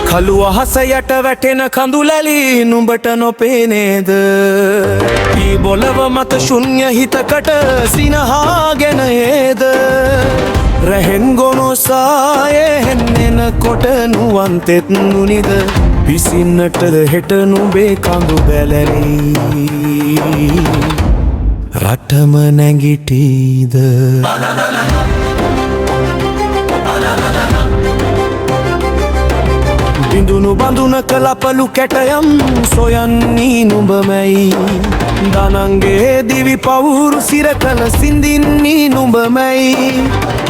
කළු අහස යට වැටෙන කඳුලැලි නුඹට නොපේනේද? ඊ බොලව මත ශුන්‍ය හිතකට සිනහාගෙන ඒද? රැහෙන් ගොනොසායේ හෙන්නෙන කොට නුවන්තෙත් නුනිද? විසින්නට හෙට නුඹේ කඳු බැලරි රටම නැගිටීද? බිඳුණු බඳුන කලපලු කැටයම් සොයන්නේ නුඹමයි. දනංගේ දිවි පවුරු සිර කළ සිඳින්නේ නුඹමයි.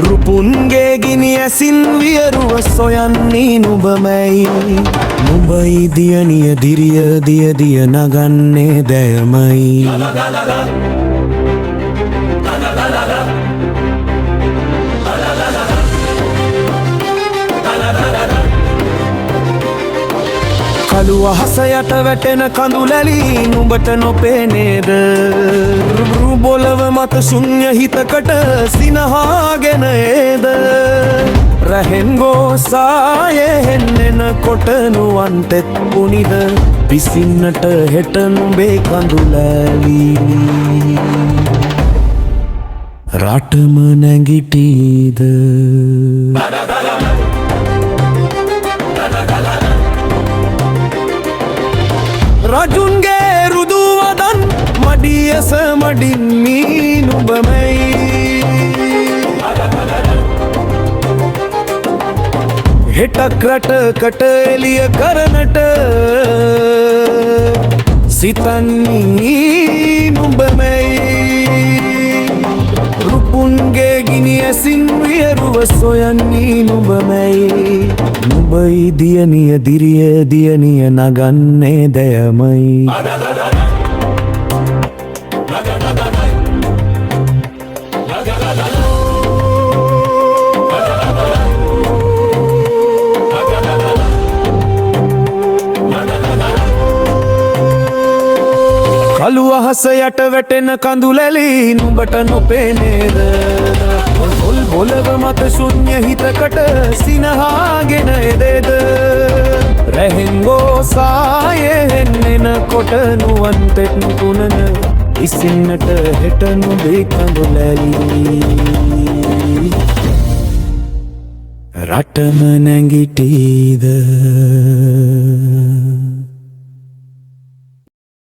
රුපුන්ගේ ගිනි ඇසින් වියරුව සොයන්නේ නුඹමයි. නුඹයි දියණිය දිරිය දිය දිය නගන්නේ දැයමයි. කළු අහස යට වැටෙන කඳුලැලි නුඹට නොපේනේද? රුබු බොලව මත ශුන්‍ය හිතකට සිනහාගෙන ඒද? රැහෙන් ගෝසායේ හෙන්නෙන කොට නුවන්තෙත් පුනිද? විසින්නට හෙට නුඹේ කඳුලැලි රටම නැගිටීද? රජුන්ගේ රුදු වදන් මඩියස මඩින්නී නුඹමයි. හෙටක් රටකට එළිය කරනට සිතන්නේ නුඹමයි. රුපුන්ගේ ගිනි ඇසින් වියරුව සොයන්නේ නුඹමයි. නුඹයි දියණිය දිරිය දියණිය නගන්නේ දැයමයි. කළු අහස යට වැටෙන කඳුලැලි නුඹට නොපේනේද? පොල් බොලව මත ශුන්‍ය හිතකට සිනහාගෙන එදෙද? රැහෙන් ගෝසායේ හෙන්නෙන කොට නුවන්තෙත් තුනන ඉසින්නට හෙට නුඹේ කඳුලැලි රටම නැගිටීද?